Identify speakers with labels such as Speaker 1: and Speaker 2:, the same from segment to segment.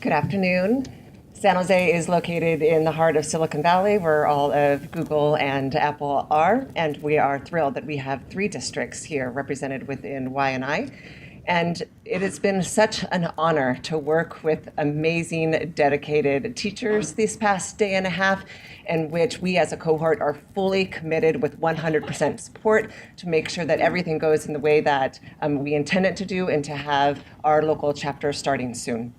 Speaker 1: Good afternoon. San Jose is located in the heart of Silicon Valley, where all of Google and Apple are, and we are thrilled that we have 3 districts here represented within Y&I. And it has been such an honor to work with amazing, dedicated teachers this past day and a half, in which we as a cohort are fully committed with 100% support to make sure that everything goes in the way that we intend it to do and to have our local chapter starting soon.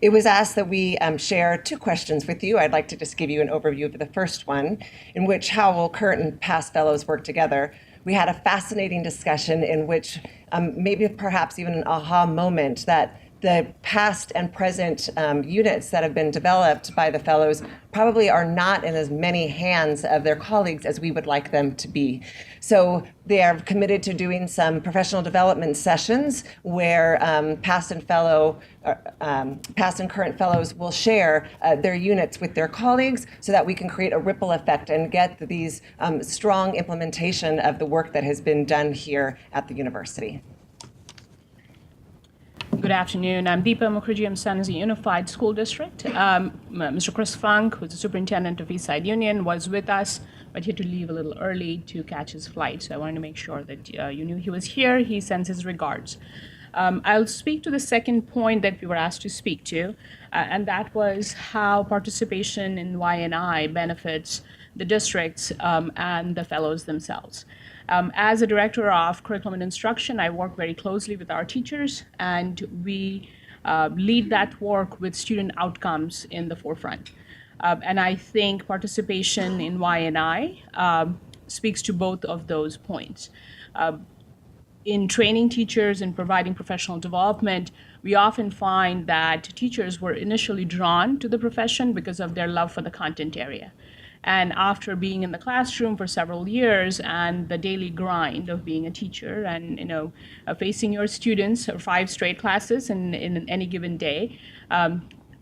Speaker 1: It was asked that we share 2 questions with you. I'd like to just give you an overview of the first one, in which how will current and past fellows work together. We had a fascinating discussion in which maybe perhaps even an aha moment that the past and present units that have been developed by the fellows probably are not in as many hands of their colleagues as we would like them to be. So they are committed to doing some professional development sessions where past and current fellows will share their units with their colleagues so that we can create a ripple effect and get these strong implementation of the work that has been done here at the university.
Speaker 2: Good afternoon. I'm Deepa Mukherjee. I'm San Jose Unified School District. Mr. Chris Funk, who's the superintendent of Eastside Union, was with us, but he had to leave a little early to catch his flight. So I wanted to make sure that you knew he was here. He sends his regards. I'll speak to the second point that we were asked to speak to, and that was how participation in Y&I benefits the districts and the fellows themselves. As a director of curriculum and instruction, I work very closely with our teachers, and we lead that work with student outcomes in the forefront. And I think participation in Y&I speaks to both of those points. In training teachers and providing professional development, we often find that teachers were initially drawn to the profession because of their love for the content area. And after being in the classroom for several years and the daily grind of being a teacher and facing your students for 5 straight classes in any given day,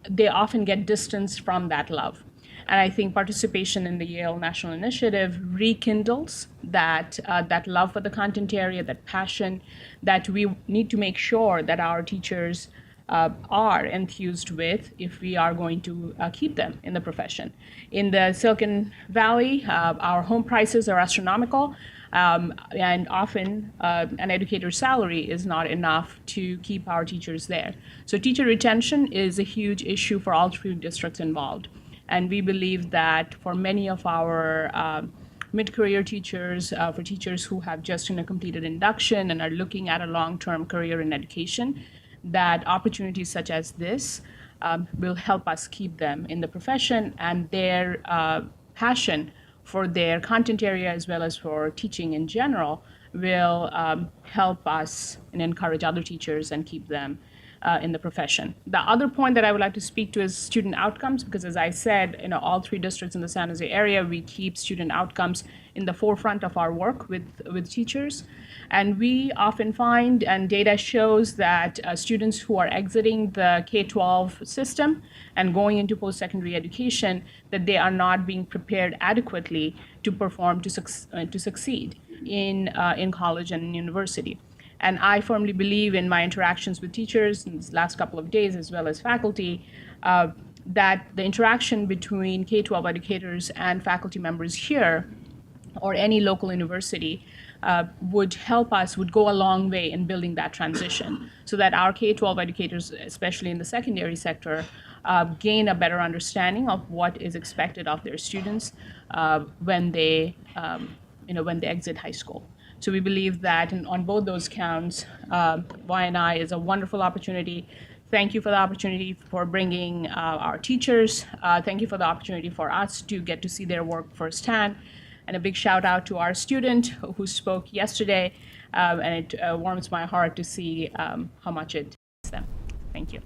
Speaker 2: they often get distance from that love. And I think participation in the Yale National Initiative rekindles that love for the content area, that passion that we need to make sure that our teachers are enthused with if we are going to keep them in the profession. In the Silicon Valley, our home prices are astronomical, and often an educator's salary is not enough to keep our teachers there. So teacher retention is a huge issue for all 3 districts involved. And we believe that for many of our mid-career teachers, for teachers who have just completed induction and are looking at a long-term career in education, that opportunities such as this will help us keep them in the profession, and their passion for their content area as well as for teaching in general will help us and encourage other teachers and keep them in the profession. The other point that I would like to speak to is student outcomes, because as I said, all 3 districts in the San Jose area, we keep student outcomes in the forefront of our work with teachers. And we often find, and data shows, that students who are exiting the K-12 system and going into post-secondary education, that they are not being prepared adequately to perform, to succeed in college and in university. And I firmly believe in my interactions with teachers in the last couple of days, as well as faculty, that the interaction between K-12 educators and faculty members here or any local university would go a long way in building that transition so that our K-12 educators, especially in the secondary sector, gain a better understanding of what is expected of their students when they exit high school. So we believe that on both those counts, Y&I is a wonderful opportunity. Thank you for the opportunity for bringing our teachers. Thank you for the opportunity for us to get to see their work firsthand. And a big shout out to our student who spoke yesterday. And it warms my heart to see how much it takes them. Thank you.